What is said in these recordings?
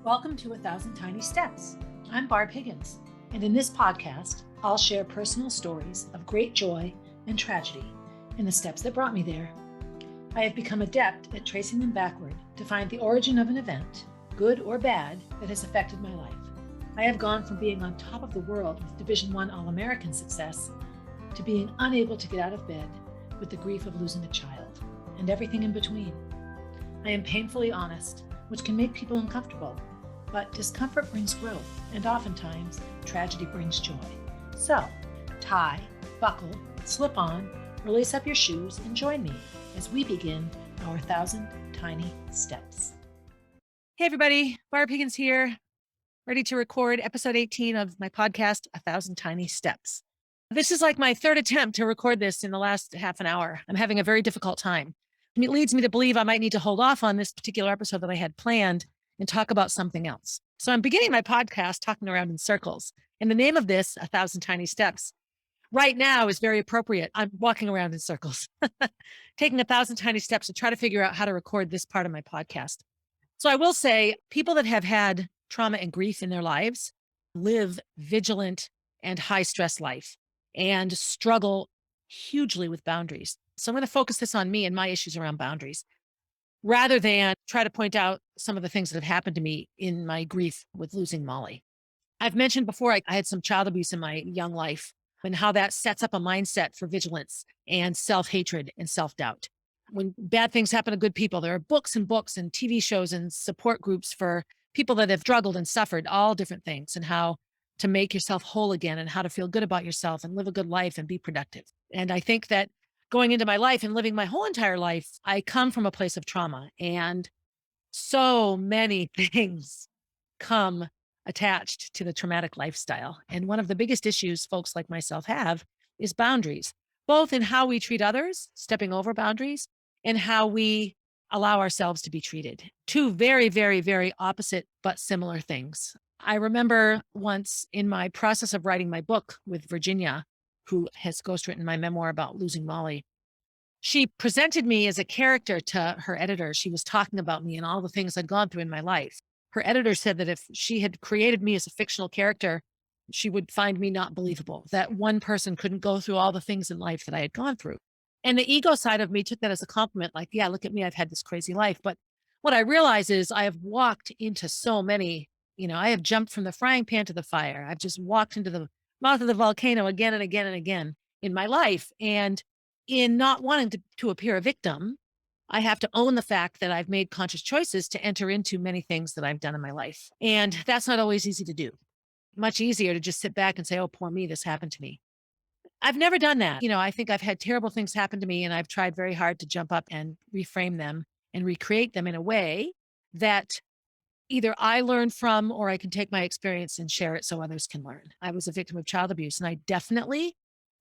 Welcome to 1,000 Tiny Steps. I'm Barb Higgins, and in this podcast, I'll share personal stories of great joy and tragedy and the steps that brought me there. I have become adept at tracing them backward to find the origin of an event, good or bad, that has affected my life. I have gone from being on top of the world with Division I All-American success to being unable to get out of bed with the grief of losing a child and everything in between. I am painfully honest, which can make people uncomfortable, but discomfort brings growth, and oftentimes tragedy brings joy. So, tie, buckle, slip on, or lace up your shoes and join me as we begin our 1,000 Tiny Steps. Hey everybody, Barb Higgins here, ready to record episode 18 of my podcast, 1,000 Tiny Steps. This is like my third attempt to record this in the last half an hour. I'm having a very difficult time. And it leads me to believe I might need to hold off on this particular episode that I had planned and talk about something else. So I'm beginning my podcast talking around in circles. And the name of this, 1,000 Tiny Steps, right now is very appropriate. I'm walking around in circles, taking 1,000 tiny steps to try to figure out how to record this part of my podcast. So I will say people that have had trauma and grief in their lives live vigilant and high stress life and struggle hugely with boundaries. So I'm going to focus this on me and my issues around boundaries rather than try to point out some of the things that have happened to me in my grief with losing Molly. I've mentioned before, I had some child abuse in my young life and how that sets up a mindset for vigilance and self-hatred and self-doubt. When bad things happen to good people, there are books and TV shows and support groups for people that have struggled and suffered all different things and how to make yourself whole again and how to feel good about yourself and live a good life and be productive. And I think that going into my life and living my whole entire life, I come from a place of trauma, and so many things come attached to the traumatic lifestyle. And one of the biggest issues folks like myself have is boundaries, both in how we treat others, stepping over boundaries, and how we allow ourselves to be treated. Two very, very, very opposite but similar things. I remember once in my process of writing my book with Virginia, who has ghostwritten my memoir about losing Molly, she presented me as a character to her editor. She was talking about me and all the things I'd gone through in my life. Her editor said that if she had created me as a fictional character, she would find me not believable, that one person couldn't go through all the things in life that I had gone through. And the ego side of me took that as a compliment, like, yeah, look at me, I've had this crazy life. But what I realize is I have walked into so many, I have jumped from the frying pan to the fire. I've just walked into the mouth of the volcano again and again and again in my life. And in not wanting to appear a victim, I have to own the fact that I've made conscious choices to enter into many things that I've done in my life. And that's not always easy to do. Much easier to just sit back and say, oh, poor me, this happened to me. I've never done that. I think I've had terrible things happen to me, and I've tried very hard to jump up and reframe them and recreate them in a way that either I learn from or I can take my experience and share it so others can learn. I was a victim of child abuse, and I definitely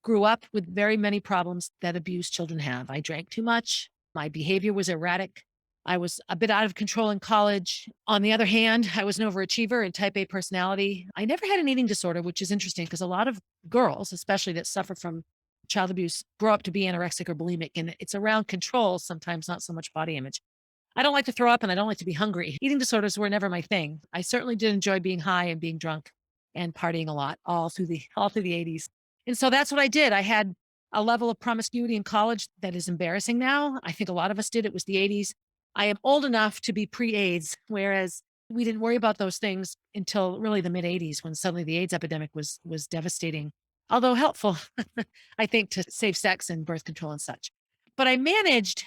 grew up with very many problems that abused children have. I drank too much. My behavior was erratic. I was a bit out of control in college. On the other hand, I was an overachiever and type A personality. I never had an eating disorder, which is interesting because a lot of girls, especially that suffer from child abuse, grow up to be anorexic or bulimic. And it's around control, sometimes not so much body image. I don't like to throw up and I don't like to be hungry. Eating disorders were never my thing. I certainly did enjoy being high and being drunk and partying a lot all through the 80s. And so that's what I did. I had a level of promiscuity in college that is embarrassing now. I think a lot of us did. It was the 80s. I am old enough to be pre-AIDS, whereas we didn't worry about those things until really the mid 80s when suddenly the AIDS epidemic was devastating, although helpful, I think, to safe sex and birth control and such. But I managed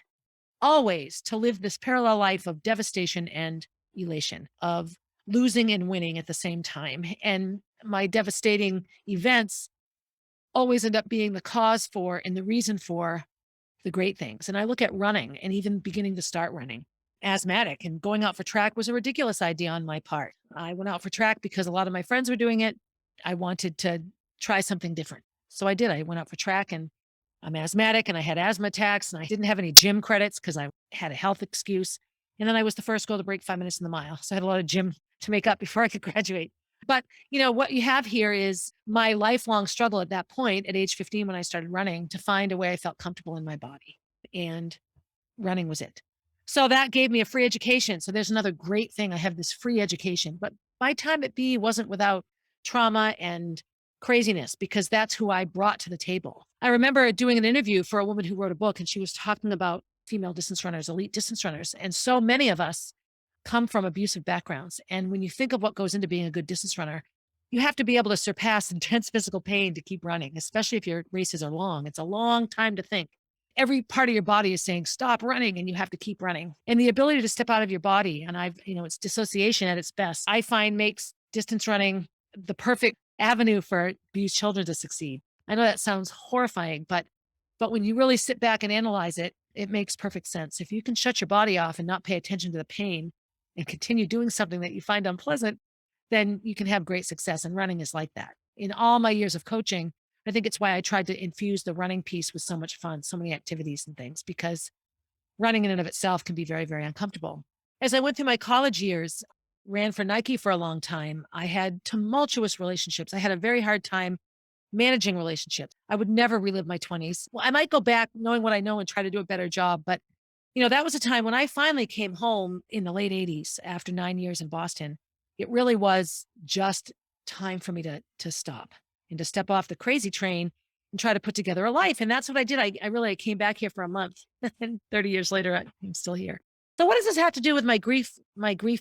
always to live this parallel life of devastation and elation, of losing and winning at the same time. And my devastating events always end up being the cause for and the reason for the great things. And I look at running and even beginning to start running. Asthmatic and going out for track was a ridiculous idea on my part. I went out for track because a lot of my friends were doing it. I wanted to try something different. So I did. I went out for track, and I'm asthmatic and I had asthma attacks and I didn't have any gym credits because I had a health excuse. And then I was the first girl to break 5 minutes in the mile. So I had a lot of gym to make up before I could graduate. But, what you have here is my lifelong struggle at that point at age 15 when I started running to find a way I felt comfortable in my body. And running was it. So that gave me a free education. So there's another great thing. I have this free education. But my time at B wasn't without trauma and craziness because that's who I brought to the table. I remember doing an interview for a woman who wrote a book and she was talking about female distance runners, elite distance runners. And so many of us come from abusive backgrounds. And when you think of what goes into being a good distance runner, you have to be able to surpass intense physical pain to keep running, especially if your races are long. It's a long time to think. Every part of your body is saying, stop running, and you have to keep running. And the ability to step out of your body, and it's dissociation at its best, I find makes distance running the perfect avenue for these children to succeed. I know that sounds horrifying, but when you really sit back and analyze it, it makes perfect sense. If you can shut your body off and not pay attention to the pain and continue doing something that you find unpleasant, then you can have great success. And running is like that. In all my years of coaching, I think it's why I tried to infuse the running piece with so much fun, so many activities and things, because running in and of itself can be very, very uncomfortable. As I went through my college years, ran for Nike for a long time, I had tumultuous relationships. I had a very hard time managing relationships. I would never relive my 20s. Well, I might go back knowing what I know and try to do a better job. But, that was a time when I finally came home in the late 80s after 9 years in Boston. It really was just time for me to stop and to step off the crazy train and try to put together a life. And that's what I did. I came back here for a month and 30 years later, I'm still here. So what does this have to do with my grief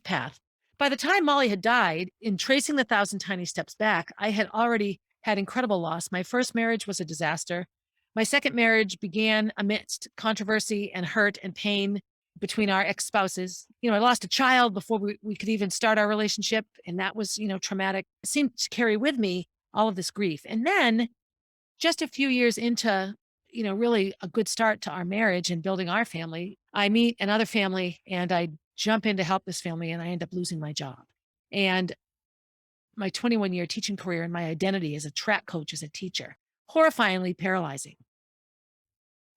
path? By the time Molly had died, in tracing the 1,000 tiny steps back, I had already had incredible loss. My first marriage was a disaster. My second marriage began amidst controversy and hurt and pain between our ex-spouses. I lost a child before we could even start our relationship. And that was, traumatic. It seemed to carry with me all of this grief. And then just a few years into, really a good start to our marriage and building our family, I meet another family and I jump in to help this family and I end up losing my job. And my 21-year teaching career and my identity as a track coach, as a teacher, horrifyingly paralyzing.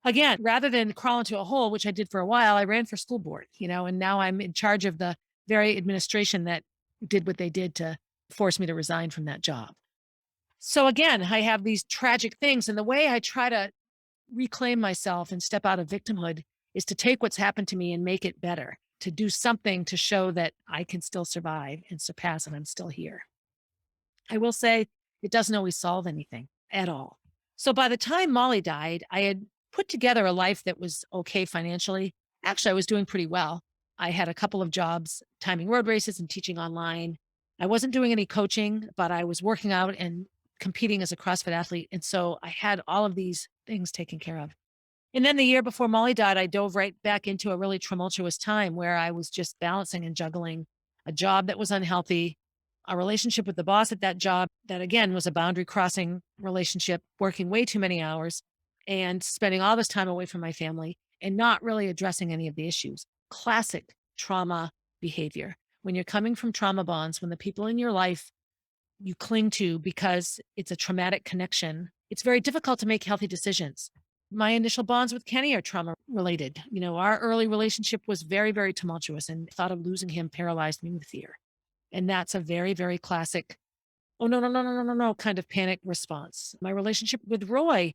Again, rather than crawl into a hole, which I did for a while, I ran for school board, and now I'm in charge of the very administration that did what they did to force me to resign from that job. So again, I have these tragic things. And the way I try to reclaim myself and step out of victimhood is to take what's happened to me and make it better, to do something to show that I can still survive and surpass and I'm still here. I will say it doesn't always solve anything at all. So by the time Molly died, I had put together a life that was okay financially. Actually, I was doing pretty well. I had a couple of jobs, timing road races and teaching online. I wasn't doing any coaching, but I was working out and competing as a CrossFit athlete. And so I had all of these things taken care of. And then the year before Molly died, I dove right back into a really tumultuous time where I was just balancing and juggling a job that was unhealthy, a relationship with the boss at that job that again was a boundary crossing relationship, working way too many hours and spending all this time away from my family and not really addressing any of the issues. Classic trauma behavior. When you're coming from trauma bonds, when the people in your life you cling to because it's a traumatic connection, it's very difficult to make healthy decisions. My initial bonds with Kenny are trauma related. Our early relationship was very, very tumultuous and thought of losing him paralyzed me with fear. And that's a very, very classic, oh, no, no, no, no, no, no, no kind of panic response. My relationship with Roy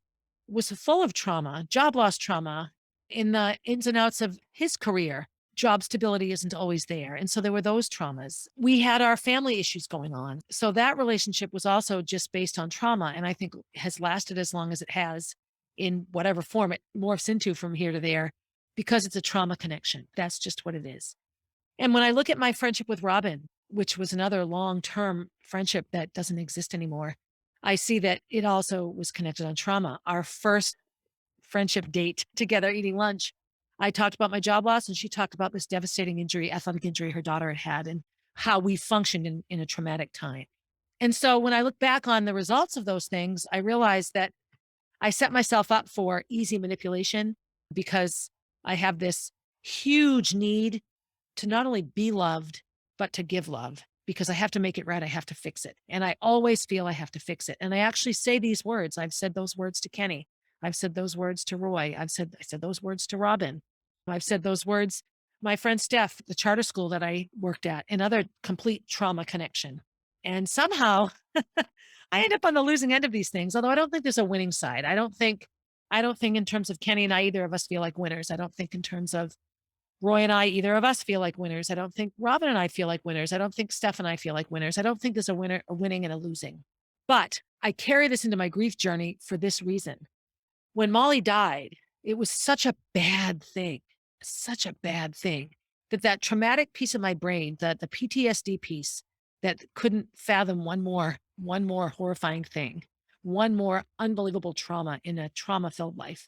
was full of trauma, job loss trauma in the ins and outs of his career. Job stability isn't always there. And so there were those traumas. We had our family issues going on. So that relationship was also just based on trauma. And I think has lasted as long as it has in whatever form it morphs into from here to there because it's a trauma connection. That's just what it is. And when I look at my friendship with Robin, which was another long-term friendship that doesn't exist anymore, I see that it also was connected on trauma. Our first friendship date together eating lunch, I talked about my job loss and she talked about this devastating injury, athletic injury her daughter had had and how we functioned in a traumatic time. And so when I look back on the results of those things, I realized that I set myself up for easy manipulation because I have this huge need to not only be loved, but to give love because I have to make it right. I have to fix it. And I always feel I have to fix it. And I actually say these words. I've said those words to Kenny. I've said those words to Roy. I said those words to Robin. I've said those words, my friend Steph, the charter school that I worked at, another complete trauma connection. And somehow I end up on the losing end of these things, although I don't think there's a winning side. I don't think in terms of Kenny and I, either of us feel like winners. I don't think in terms of Roy and I, either of us feel like winners. I don't think Robin and I feel like winners. I don't think Steph and I feel like winners. I don't think there's a winning and a losing. But I carry this into my grief journey for this reason. When Molly died, it was such a bad thing that that traumatic piece of my brain, that the PTSD piece that couldn't fathom one more horrifying thing, one more unbelievable trauma in a trauma-filled life,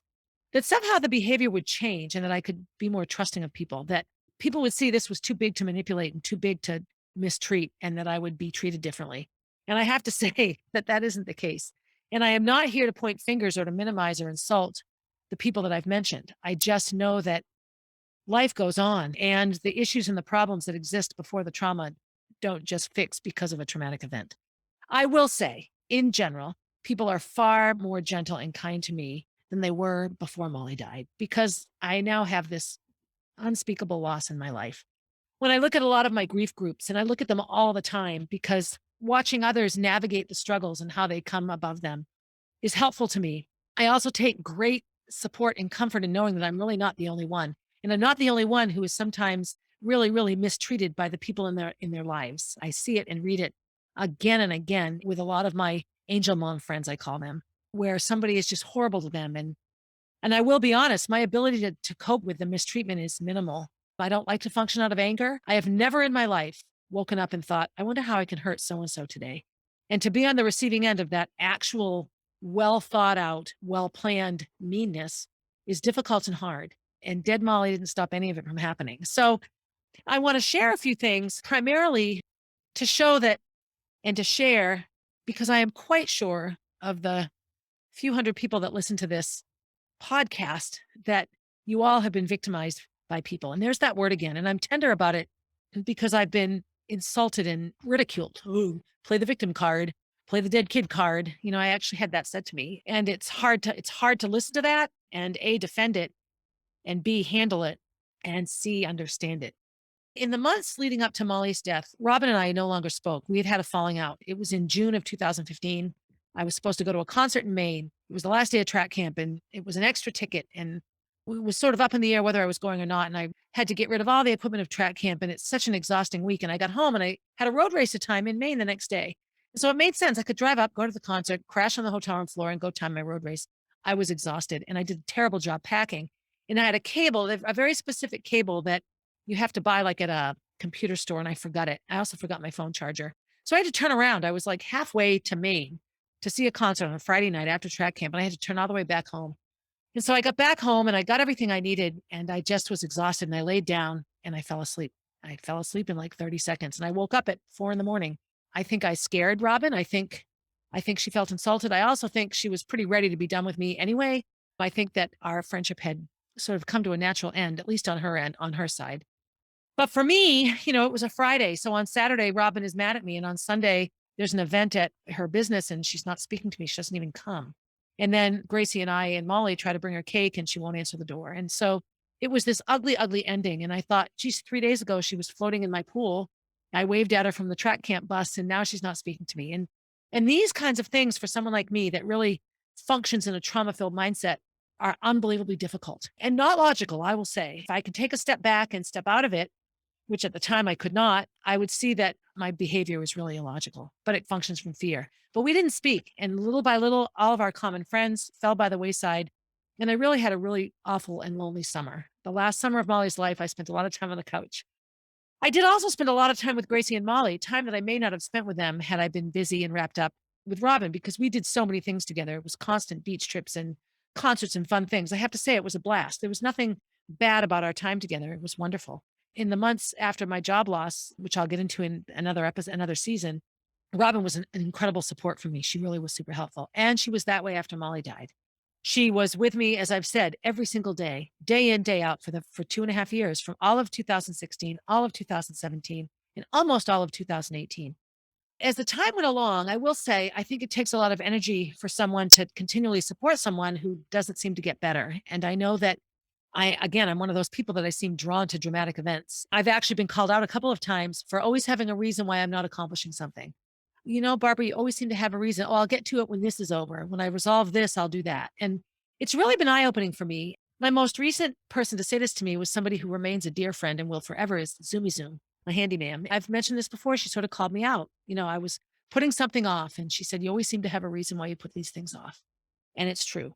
that somehow the behavior would change and that I could be more trusting of people, that people would see this was too big to manipulate and too big to mistreat, and that I would be treated differently. And I have to say that that isn't the case. And I am not here to point fingers or to minimize or insult the people that I've mentioned. I just know that life goes on and the issues and the problems that exist before the trauma don't just fix because of a traumatic event. I will say, in general, people are far more gentle and kind to me than they were before Molly died because I now have this unspeakable loss in my life. When I look at a lot of my grief groups, and I look at them all the time because watching others navigate the struggles and how they come above them is helpful to me. I also take great support and comfort in knowing that I'm really not the only one. And I'm not the only one who is sometimes really, really mistreated by the people in their lives. I see it and read it again and again with a lot of my angel mom friends, I call them, where somebody is just horrible to them. And I will be honest, my ability to cope with the mistreatment is minimal. I don't like to function out of anger. I have never in my life woken up and thought, I wonder how I can hurt so and so today. And to be on the receiving end of that actual well thought out, well planned meanness is difficult and hard. And Dead Molly didn't stop any of it from happening. So I want to share a few things primarily to show that and to share because I am quite sure of the few hundred people that listen to this podcast that you all have been victimized by people. And there's that word again. And I'm tender about it because I've been insulted and ridiculed. Ooh, play the victim card, play the dead kid card. I actually had that said to me. And it's hard to listen to that and A, defend it, and B, handle it, and C, understand it. In the months leading up to Molly's death, Robin and I no longer spoke. We had a falling out. It was in June of 2015. I was supposed to go to a concert in Maine. It was the last day of track camp and it was an extra ticket. And it was sort of up in the air whether I was going or not. And I had to get rid of all the equipment of track camp. And it's such an exhausting week. And I got home and I had a road race to time in Maine the next day. And so it made sense. I could drive up, go to the concert, crash on the hotel room floor, and go time my road race. I was exhausted and I did a terrible job packing. And I had a cable, a very specific cable that you have to buy like at a computer store, and I forgot it. I also forgot my phone charger. So I had to turn around. I was like halfway to Maine to see a concert on a Friday night after track camp, and I had to turn all the way back home. And so I got back home and I got everything I needed, and I just was exhausted and I laid down and I fell asleep. I fell asleep in like 30 seconds and I woke up at 4 in the morning. I think I scared Robin. I think she felt insulted. I also think she was pretty ready to be done with me anyway. I think that our friendship had sort of come to a natural end, at least on her end, on her side. But for me, it was a Friday. So on Saturday, Robin is mad at me. And on Sunday, there's an event at her business and she's not speaking to me. She doesn't even come. And then Gracie and I and Molly try to bring her cake and she won't answer the door. And so it was this ugly, ugly ending. And I thought, geez, 3 days ago, she was floating in my pool. I waved at her from the track camp bus and now she's not speaking to me. And these kinds of things for someone like me that really functions in a trauma filled mindset are unbelievably difficult and not logical, I will say. If I could take a step back and step out of it, which at the time I could not, I would see that my behavior was really illogical, but it functions from fear. But we didn't speak. And little by little, all of our common friends fell by the wayside. And I really had a really awful and lonely summer. The last summer of Molly's life, I spent a lot of time on the couch. I did also spend a lot of time with Gracie and Molly, time that I may not have spent with them had I been busy and wrapped up with Robin, because we did so many things together. It was constant beach trips and concerts and fun things. I have to say, it was a blast. There was nothing bad about our time together. It was wonderful. In the months after my job loss, which I'll get into in another episode, another season, Robin was an incredible support for me. She really was super helpful. And she was that way after Molly died. She was with me, as I've said, every single day in, day out for 2.5 years, from all of 2016, all of 2017, and almost all of 2018. As the time went along, I will say, I think it takes a lot of energy for someone to continually support someone who doesn't seem to get better. And I know that I'm one of those people that I seem drawn to dramatic events. I've actually been called out a couple of times for always having a reason why I'm not accomplishing something. Barbara, you always seem to have a reason. Oh, I'll get to it when this is over. When I resolve this, I'll do that. And it's really been eye opening for me. My most recent person to say this to me was somebody who remains a dear friend and will forever is Zoomy Zoom, my handyman. I've mentioned this before. She sort of called me out. I was putting something off and she said, "You always seem to have a reason why you put these things off." And it's true.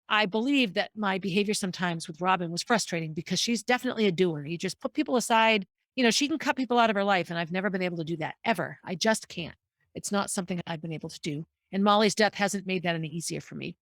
I believe that my behavior sometimes with Robin was frustrating because she's definitely a doer. You just put people aside. She can cut people out of her life. And I've never been able to do that ever. I just can't. It's not something I've been able to do. And Molly's death hasn't made that any easier for me.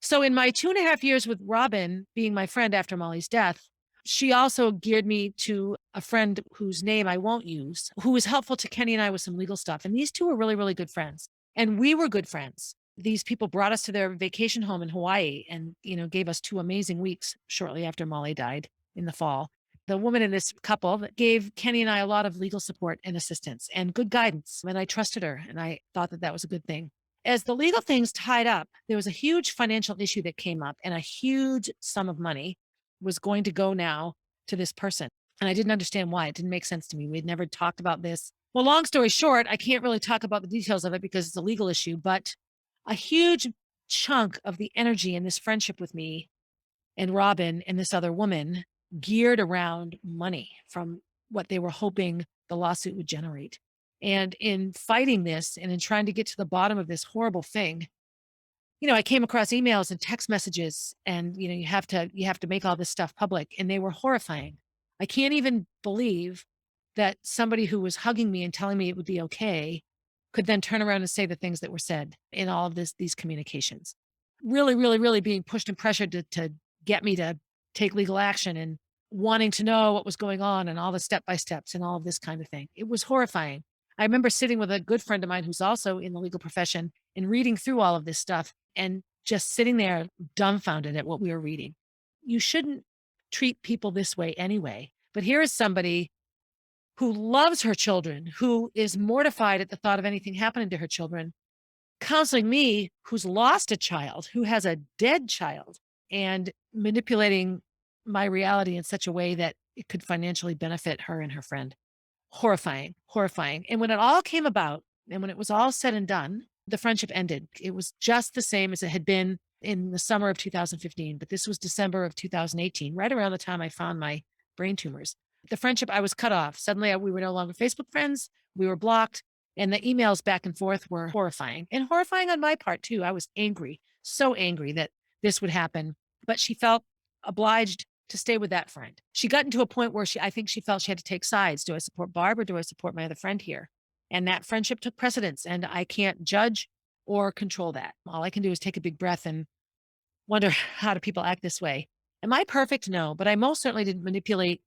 So in my 2.5 years with Robin being my friend after Molly's death, she also geared me to a friend whose name I won't use, who was helpful to Kenny and I with some legal stuff. And these two were really, really good friends. And we were good friends. These people brought us to their vacation home in Hawaii and, gave us 2 amazing weeks shortly after Molly died in the fall. The woman in this couple that gave Kenny and I a lot of legal support and assistance and good guidance. And I trusted her and I thought that that was a good thing. As the legal things tied up, there was a huge financial issue that came up, and a huge sum of money was going to go now to this person. And I didn't understand why. It didn't make sense to me. We'd never talked about this. Well, long story short, I can't really talk about the details of it because it's a legal issue, but a huge chunk of the energy in this friendship with me and Robin and this other woman geared around money from what they were hoping the lawsuit would generate. And in fighting this and in trying to get to the bottom of this horrible thing, I came across emails and text messages and you have to make all this stuff public and they were horrifying. I can't even believe that somebody who was hugging me and telling me it would be okay could then turn around and say the things that were said in all of these communications. Really, really, really being pushed and pressured to get me to take legal action and wanting to know what was going on and all the step by steps and all of this kind of thing. It was horrifying. I remember sitting with a good friend of mine who's also in the legal profession and reading through all of this stuff and just sitting there dumbfounded at what we were reading. You shouldn't treat people this way anyway. But here is somebody who loves her children, who is mortified at the thought of anything happening to her children, counseling me, who's lost a child, who has a dead child, and manipulating my reality in such a way that it could financially benefit her and her friend. Horrifying, horrifying. And when it all came about and when it was all said and done, the friendship ended. It was just the same as it had been in the summer of 2015, but this was December of 2018, right around the time I found my brain tumors. The friendship, I was cut off. Suddenly, we were no longer Facebook friends. We were blocked. And the emails back and forth were horrifying and horrifying on my part, too. I was angry, so angry that this would happen. But she felt obliged to stay with that friend. She got into a point where I think she felt she had to take sides. Do I support Barb or do I support my other friend here? And that friendship took precedence and I can't judge or control that. All I can do is take a big breath and wonder how do people act this way? Am I perfect? No, but I most certainly didn't manipulate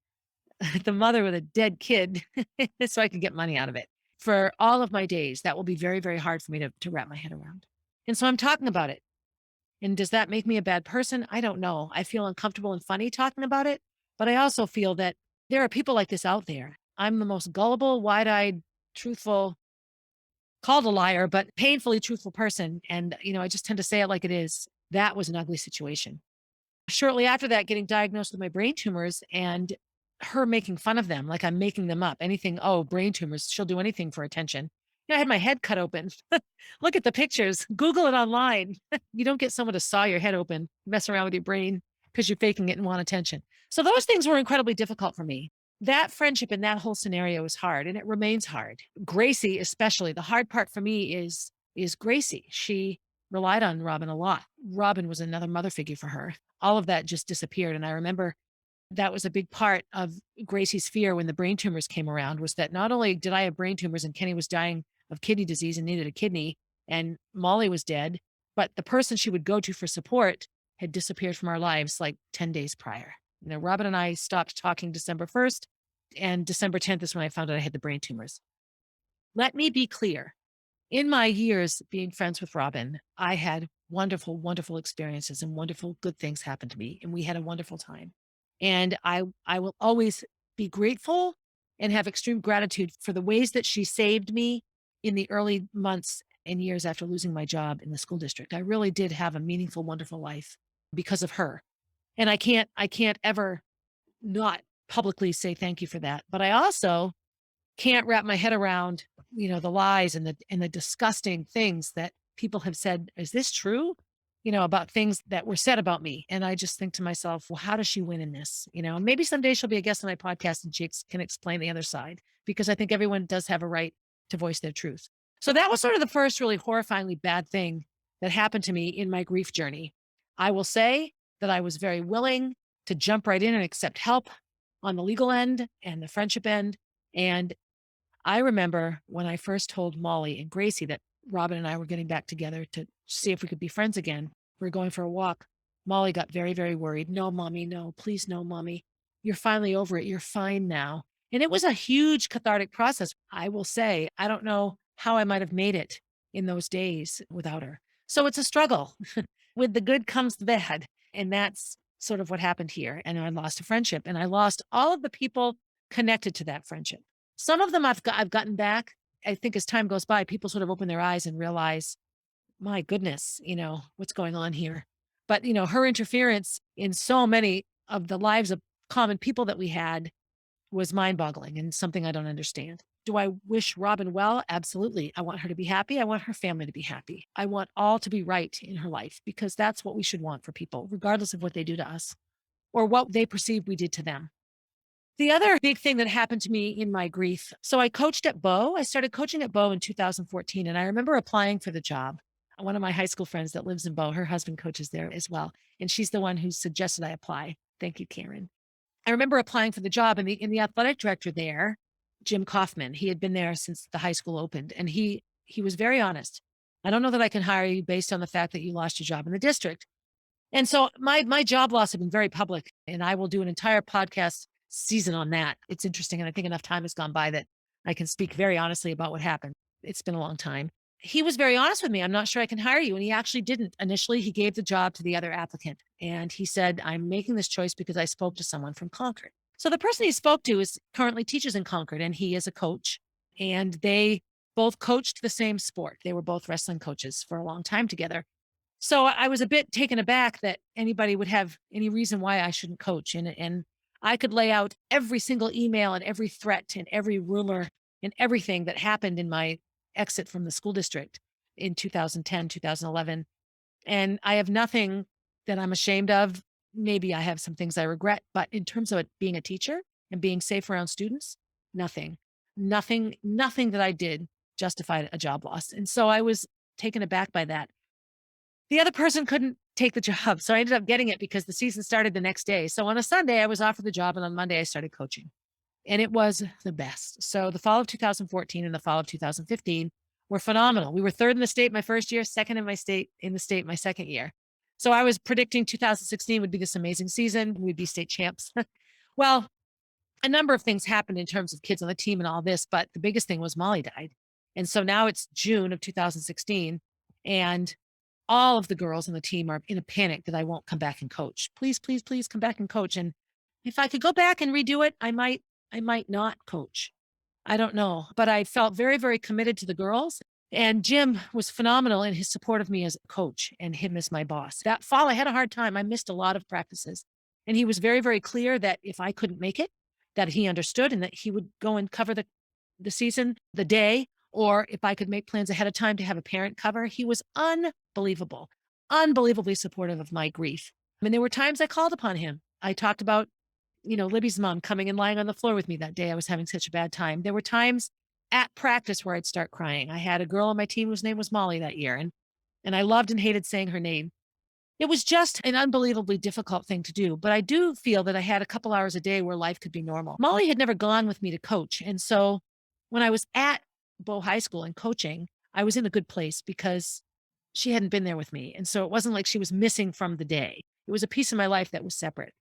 the mother with a dead kid so I could get money out of it. For all of my days, that will be very, very hard for me to wrap my head around. And so I'm talking about it. And does that make me a bad person? I don't know. I feel uncomfortable and funny talking about it, but I also feel that there are people like this out there. I'm the most gullible, wide-eyed, truthful, called a liar, but painfully truthful person. And, I just tend to say it like it is. That was an ugly situation. Shortly after that, getting diagnosed with my brain tumors and her making fun of them, like I'm making them up. Anything, oh, brain tumors, she'll do anything for attention. I had my head cut open. Look at the pictures. Google it online. You don't get someone to saw your head open, mess around with your brain because you're faking it and want attention. So those things were incredibly difficult for me. That friendship and that whole scenario is hard and it remains hard. Gracie, especially, the hard part for me is Gracie. She relied on Robin a lot. Robin was another mother figure for her. All of that just disappeared. And I remember that was a big part of Gracie's fear when the brain tumors came around was that not only did I have brain tumors and Kenny was dying of kidney disease and needed a kidney and Molly was dead, but the person she would go to for support had disappeared from our lives like 10 days prior. Robin and I stopped talking December 1st and December 10th is when I found out I had the brain tumors. Let me be clear. In my years being friends with Robin, I had wonderful, wonderful experiences and wonderful good things happen to me. And we had a wonderful time. And I will always be grateful and have extreme gratitude for the ways that she saved me in the early months and years after losing my job in the school district. I really did have a meaningful, wonderful life because of her. And I can't ever not publicly say thank you for that. But I also can't wrap my head around, the lies and the disgusting things that people have said. Is this true? about things that were said about me. And I just think to myself, well, how does she win in this? And maybe someday she'll be a guest on my podcast and she can explain the other side, because I think everyone does have a right to voice their truth. So that was sort of the first really horrifyingly bad thing that happened to me in my grief journey. I will say that I was very willing to jump right in and accept help on the legal end and the friendship end. And I remember when I first told Molly and Gracie that Robin and I were getting back together to see if we could be friends again. We were going for a walk. Molly got very, very worried. No, mommy, no, please, no, mommy. You're finally over it. You're fine now. And it was a huge cathartic process. I will say, I don't know how I might have made it in those days without her. So it's a struggle. With the good comes the bad. And that's sort of what happened here. And I lost a friendship, and I lost all of the people connected to that friendship. Some of them I've gotten back. I think as time goes by, people sort of open their eyes and realize, my goodness, what's going on here. But, her interference in so many of the lives of common people that we had was mind boggling and something I don't understand. Do I wish Robin well? Absolutely. I want her to be happy. I want her family to be happy. I want all to be right in her life, because that's what we should want for people, regardless of what they do to us or what they perceive we did to them. The other big thing that happened to me in my grief. So I coached at Bow. I started coaching at Bow in 2014. And I remember applying for the job. One of my high school friends that lives in Bow, her husband coaches there as well. And she's the one who suggested I apply. Thank you, Karen. I remember applying for the job, and the athletic director there, Jim Kaufman, he had been there since the high school opened. And he was very honest. I don't know that I can hire you based on the fact that you lost your job in the district. And so my job loss had been very public, and I will do an entire podcast season on that. It's interesting. And I think enough time has gone by that I can speak very honestly about what happened. It's been a long time. He was very honest with me. I'm not sure I can hire you. And he actually didn't. Initially, he gave the job to the other applicant. And he said, I'm making this choice because I spoke to someone from Concord. So the person he spoke to is currently teaches in Concord, and he is a coach. And they both coached the same sport. They were both wrestling coaches for a long time together. So I was a bit taken aback that anybody would have any reason why I shouldn't coach. And I could lay out every single email and every threat and every rumor and everything that happened in my exit from the school district in 2010, 2011. And I have nothing that I'm ashamed of. Maybe I have some things I regret, but in terms of it being a teacher and being safe around students, nothing that I did justified a job loss. And so I was taken aback by that. The other person couldn't take the job, so I ended up getting it because the season started the next day. So on a Sunday, I was offered the job, and on Monday, I started coaching, and it was the best. So the fall of 2014 and the fall of 2015 were phenomenal. We were third in the state my first year, second in the state my second year. So I was predicting 2016 would be this amazing season. We'd be state champs. Well, a number of things happened in terms of kids on the team and all this, but the biggest thing was Molly died. And so now it's June of 2016, and all of the girls on the team are in a panic that I won't come back and coach. Please, please, please come back and coach. And if I could go back and redo it, I might not coach. I don't know, but I felt very, very committed to the girls. And Jim was phenomenal in his support of me as a coach and him as my boss. That fall, I had a hard time. I missed a lot of practices. And he was very, very clear that if I couldn't make it, that he understood and that he would go and cover the season, the day, or if I could make plans ahead of time to have a parent cover. He was unbelievable, unbelievably supportive of my grief. I mean, there were times I called upon him. I talked about, Libby's mom coming and lying on the floor with me that day. I was having such a bad time. There were times at practice where I'd start crying. I had a girl on my team whose name was Molly that year, and I loved and hated saying her name. It was just an unbelievably difficult thing to do, but I do feel that I had a couple hours a day where life could be normal. Molly had never gone with me to coach. And so when I was at Bow High School and coaching, I was in a good place because she hadn't been there with me. And so it wasn't like she was missing from the day. It was a piece of my life that was separate.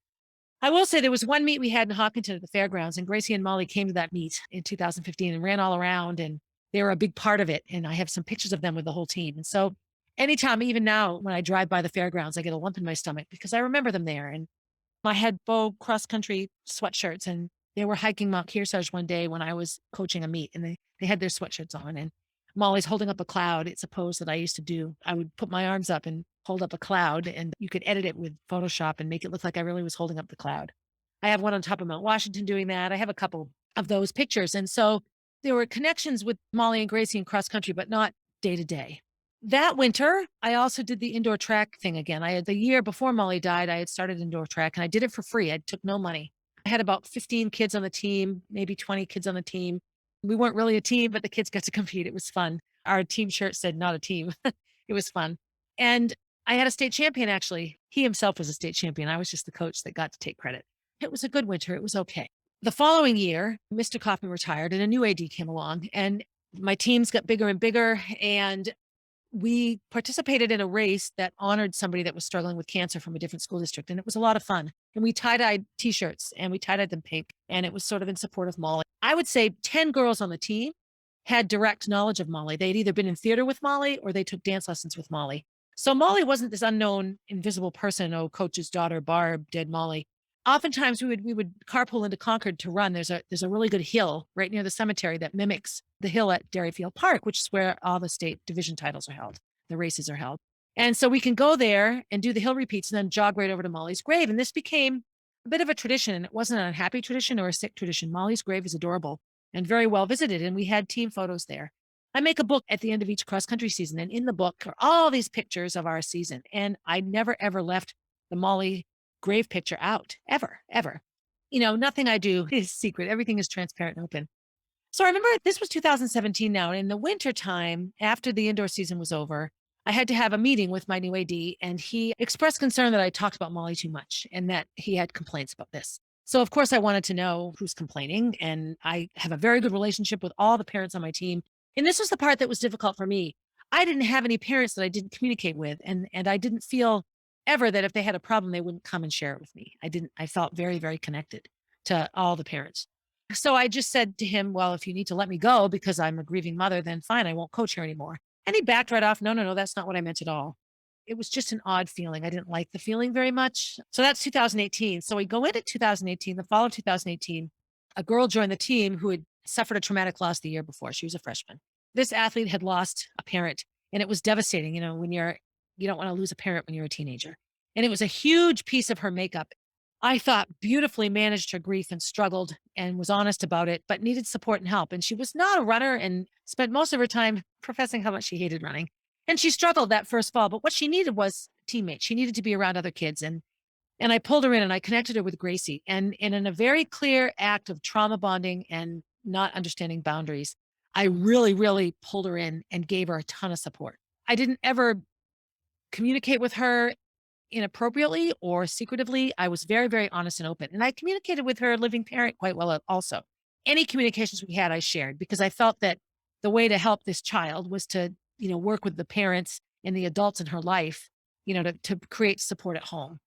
I will say there was one meet we had in Hawkinton at the fairgrounds, and Gracie and Molly came to that meet in 2015 and ran all around, and they were a big part of it. And I have some pictures of them with the whole team. And so anytime, even now, when I drive by the fairgrounds, I get a lump in my stomach because I remember them there. And I had Bow cross country sweatshirts, and they were hiking Mount Kearsarge one day when I was coaching a meet, and they had their sweatshirts on, and Molly's holding up a cloud. It's a pose that I used to do. I would put my arms up and hold up a cloud, and you could edit it with Photoshop and make it look like I really was holding up the cloud. I have one on top of Mount Washington doing that. I have a couple of those pictures. And so there were connections with Molly and Gracie in cross country, but not day to day. That winter, I also did the indoor track thing again. I had the year before Molly died, I had started indoor track and I did it for free. I took no money. I had about 15 kids on the team, maybe 20 kids on the team. We weren't really a team, but the kids got to compete. It was fun. Our team shirt said not a team. It was fun. And I had a state champion actually. He himself was a state champion. I was just the coach that got to take credit. It was a good winter. It was okay. The following year, Mr. Kaufman retired and a new AD came along and my teams got bigger and bigger. And we participated in a race that honored somebody that was struggling with cancer from a different school district. And it was a lot of fun. And we tie-dyed t-shirts and we tie-dyed them pink. And it was sort of in support of Molly. I would say 10 girls on the team had direct knowledge of Molly. They'd either been in theater with Molly or they took dance lessons with Molly. So Molly wasn't this unknown, invisible person. Oh, coach's daughter, Barb, did Molly. Oftentimes we would carpool into Concord to run. There's a really good hill right near the cemetery that mimics the hill at Dairyfield Park, which is where all the state division titles are held. The races are held. And so we can go there and do the hill repeats and then jog right over to Molly's grave. And this became a bit of a tradition. And it wasn't an unhappy tradition or a sick tradition. Molly's grave is adorable and very well visited. And we had team photos there. I make a book at the end of each cross country season. And in the book are all these pictures of our season. And I never, ever left the Molly grave picture out, ever, ever. Nothing I do is secret. Everything is transparent and open. So I remember this was 2017 now. And in the winter time, after the indoor season was over, I had to have a meeting with my new AD, and he expressed concern that I talked about Molly too much and that he had complaints about this. So, of course, I wanted to know who's complaining. And I have a very good relationship with all the parents on my team. And this was the part that was difficult for me. I didn't have any parents that I didn't communicate with. And I didn't feel ever that if they had a problem, they wouldn't come and share it with me. I felt very, very connected to all the parents. So I just said to him, well, if you need to let me go because I'm a grieving mother, then fine, I won't coach here anymore. And he backed right off. No, no, no, that's not what I meant at all. It was just an odd feeling. I didn't like the feeling very much. So that's 2018. So we go into 2018, the fall of 2018. A girl joined the team who had suffered a traumatic loss the year before. She was a freshman. This athlete had lost a parent and it was devastating. When you don't want to lose a parent when you're a teenager. And it was a huge piece of her makeup. I thought beautifully managed her grief and struggled and was honest about it, but needed support and help. And she was not a runner and spent most of her time professing how much she hated running. And she struggled that first fall, but what she needed was teammates. She needed to be around other kids. And I pulled her in and I connected her with Gracie. And in a very clear act of trauma bonding and not understanding boundaries, I really, really pulled her in and gave her a ton of support. I didn't ever communicate with her inappropriately or secretively. I was very, very honest and open. And I communicated with her living parent quite well also. Any communications we had, I shared because I felt that the way to help this child was to, work with the parents and the adults in her life, to create support at home.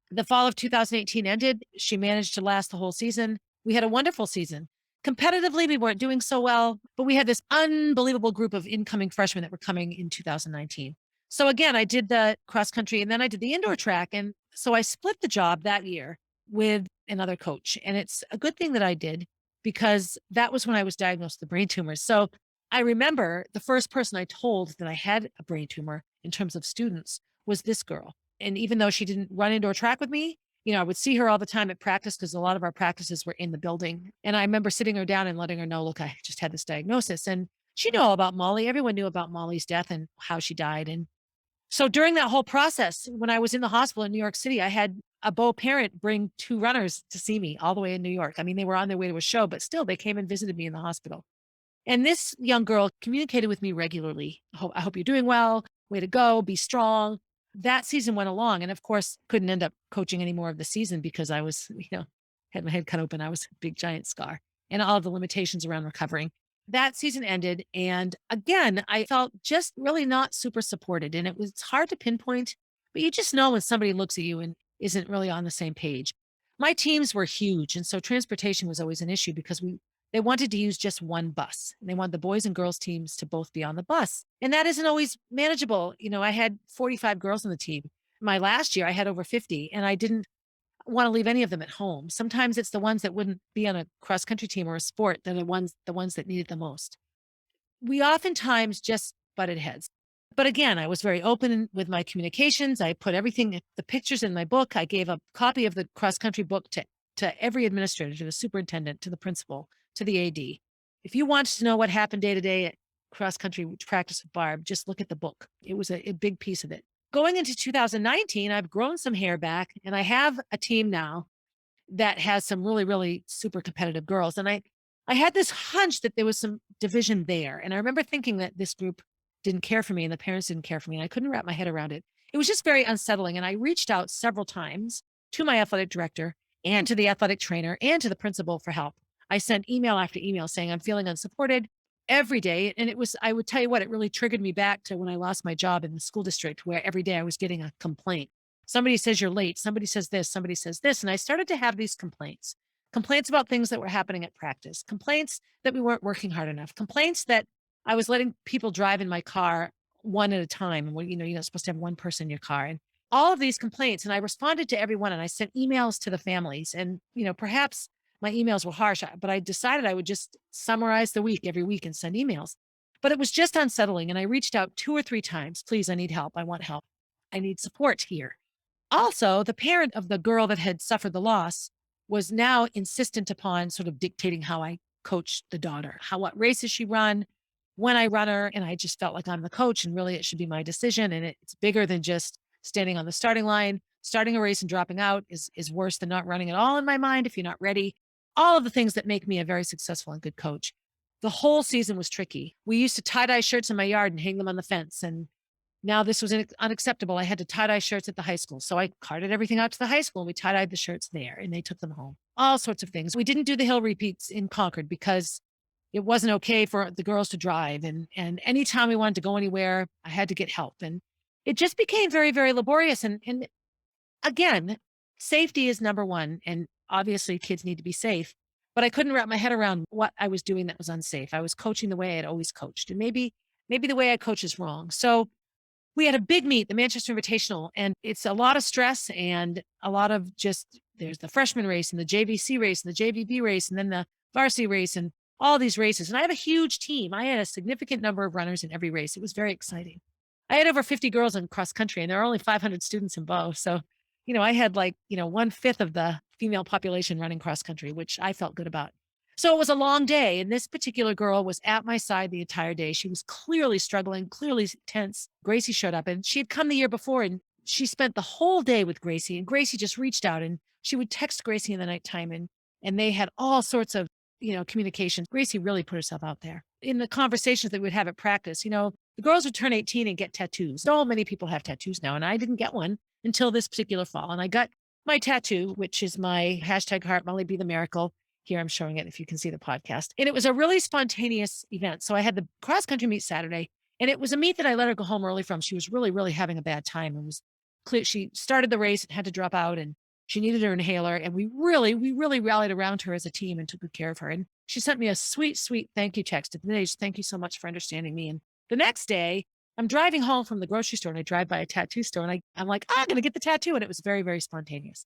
The fall of 2018 ended. She managed to last the whole season. We had a wonderful season. Competitively, we weren't doing so well, but we had this unbelievable group of incoming freshmen that were coming in 2019. So again, I did the cross country and then I did the indoor track. And so I split the job that year with another coach. And it's a good thing that I did because that was when I was diagnosed with the brain tumor. So I remember the first person I told that I had a brain tumor in terms of students was this girl. And even though she didn't run indoor track with me, I would see her all the time at practice because a lot of our practices were in the building. And I remember sitting her down and letting her know, look, I just had this diagnosis. And she knew all about Molly. Everyone knew about Molly's death and how she died. And so during that whole process, when I was in the hospital in New York City, I had a Bo parent bring two runners to see me all the way in New York. I mean, they were on their way to a show, but still they came and visited me in the hospital. And this young girl communicated with me regularly. I hope you're doing well. Way to go. Be strong. That season went along. And of course, couldn't end up coaching any more of the season because I was, had my head cut open. I was a big giant scar and all of the limitations around recovering. That season ended. And again, I felt just really not super supported. And it was hard to pinpoint, but you just know when somebody looks at you and isn't really on the same page. My teams were huge. And so transportation was always an issue because they wanted to use just one bus. And they wanted the boys and girls teams to both be on the bus. And that isn't always manageable. I had 45 girls on the team. My last year, I had over 50, and I didn't want to leave any of them at home. Sometimes it's the ones that wouldn't be on a cross country team or a sport that are the ones that need it the most. We oftentimes just butted heads. But again, I was very open with my communications. I put everything, the pictures in my book. I gave a copy of the cross country book to every administrator, to the superintendent, to the principal, to the AD. If you want to know what happened day to day cross country practice with Barb, just look at the book. It was a big piece of it. Going into 2019, I've grown some hair back and I have a team now that has some really, really super competitive girls. And I had this hunch that there was some division there. And I remember thinking that this group didn't care for me and the parents didn't care for me. And I couldn't wrap my head around it. It was just very unsettling. And I reached out several times to my athletic director and to the athletic trainer and to the principal for help. I sent email after email saying, I'm feeling unsupported every day. And it was, I would tell you what, it really triggered me back to when I lost my job in the school district, where every day I was getting a complaint. Somebody says you're late. Somebody says this. Somebody says this. And I started to have these complaints about things that were happening at practice, complaints that we weren't working hard enough, complaints that I was letting people drive in my car one at a time. And you're not supposed to have one person in your car. And all of these complaints. And I responded to everyone and I sent emails to the families. And, perhaps my emails were harsh, but I decided I would just summarize the week every week and send emails. But it was just unsettling. And I reached out 2 or 3 times. Please, I need help. I want help. I need support here. Also, the parent of the girl that had suffered the loss was now insistent upon sort of dictating how I coach the daughter, what races she run, when I run her. And I just felt like I'm the coach and really it should be my decision. And it's bigger than just standing on the starting line. Starting a race and dropping out is worse than not running at all in my mind if you're not ready. All of the things that make me a very successful and good coach. The whole season was tricky. We used to tie-dye shirts in my yard and hang them on the fence. And now this was unacceptable. I had to tie-dye shirts at the high school. So I carted everything out to the high school and we tie-dyed the shirts there and they took them home. All sorts of things. We didn't do the hill repeats in Concord because it wasn't okay for the girls to drive. And anytime we wanted to go anywhere, I had to get help. And it just became very, very laborious. And again, safety is number one. And obviously kids need to be safe. But I couldn't wrap my head around what I was doing that was unsafe. I was coaching the way I had always coached. And maybe the way I coach is wrong. So we had a big meet, the Manchester Invitational, and it's a lot of stress and a lot of just, there's the freshman race and the JVC race and the JVB race and then the varsity race and all these races. And I have a huge team. I had a significant number of runners in every race. It was very exciting. I had over 50 girls in cross country and there are only 500 students in Bow. So, I had 1/5 of the female population running cross country, which I felt good about. So it was a long day. And this particular girl was at my side the entire day. She was clearly struggling, clearly tense. Gracie showed up and she had come the year before and she spent the whole day with Gracie. And Gracie just reached out and she would text Gracie in the nighttime and they had all sorts of, communications. Gracie really put herself out there in the conversations that we'd have at practice. The girls would turn 18 and get tattoos. So many people have tattoos now. And I didn't get one until this particular fall. And I got my tattoo, which is my #heart, Molly Be the Miracle. Here I'm showing it if you can see the podcast. And it was a really spontaneous event. So I had the cross country meet Saturday and it was a meet that I let her go home early from. She was really, really having a bad time. It was clear. She started the race and had to drop out and she needed her inhaler. And we really rallied around her as a team and took good care of her. And she sent me a sweet, sweet thank you text. Thank you so much for understanding me. And the next day I'm driving home from the grocery store and I drive by a tattoo store and I'm like, I'm going to get the tattoo. And it was very, very spontaneous.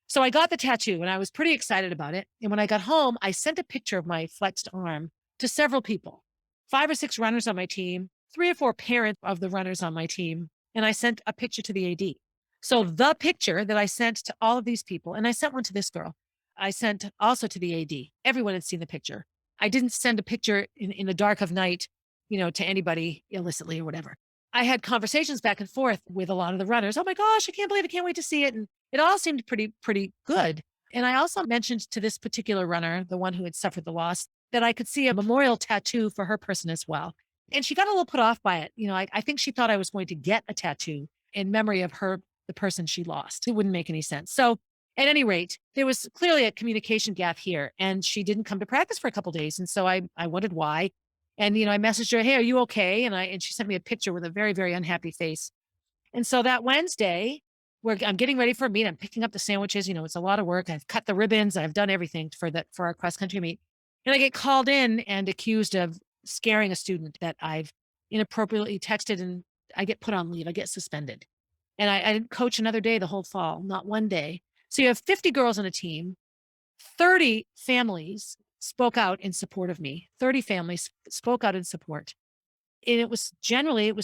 So I got the tattoo and I was pretty excited about it. And when I got home, I sent a picture of my flexed arm to several people, 5 or 6 runners on my team, 3 or 4 parents of the runners on my team. And I sent a picture to the AD. So the picture that I sent to all of these people, and I sent one to this girl, I sent also to the AD. Everyone had seen the picture. I didn't send a picture in the dark of night, to anybody illicitly or whatever. I had conversations back and forth with a lot of the runners. Oh my gosh, I can't believe it. I can't wait to see it. And it all seemed pretty good. And I also mentioned to this particular runner, the one who had suffered the loss, that I could see a memorial tattoo for her person as well. And she got a little put off by it. I think she thought I was going to get a tattoo in memory of her, the person she lost. It wouldn't make any sense. So at any rate, there was clearly a communication gap here and she didn't come to practice for a couple of days. And so I wondered why. And, I messaged her, hey, are you okay? And she sent me a picture with a very, very unhappy face. And so that Wednesday, I'm getting ready for a meet. I'm picking up the sandwiches. It's a lot of work. I've cut the ribbons. I've done everything for our cross country meet. And I get called in and accused of scaring a student that I've inappropriately texted and I get put on leave. I get suspended. And I didn't coach another day the whole fall, not one day. So you have 50 girls on a team, 30 families spoke out in support of me. 30 families spoke out in support. And it was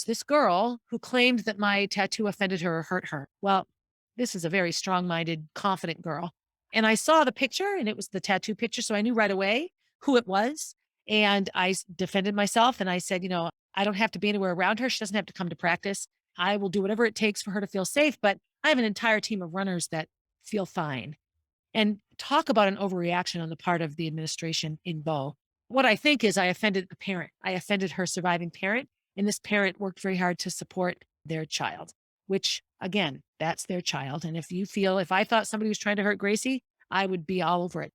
this girl who claimed that my tattoo offended her or hurt her. Well, this is a very strong-minded, confident girl. And I saw the picture and it was the tattoo picture. So I knew right away who it was. And defended myself and I said, I don't have to be anywhere around her. She doesn't have to come to practice. I will do whatever it takes for her to feel safe. But I have an entire team of runners that feel fine. And talk about an overreaction on the part of the administration in Bo. What I think is I offended the parent. I offended her surviving parent. And this parent worked very hard to support their child, which again, that's their child. And if I thought somebody was trying to hurt Gracie, I would be all over it.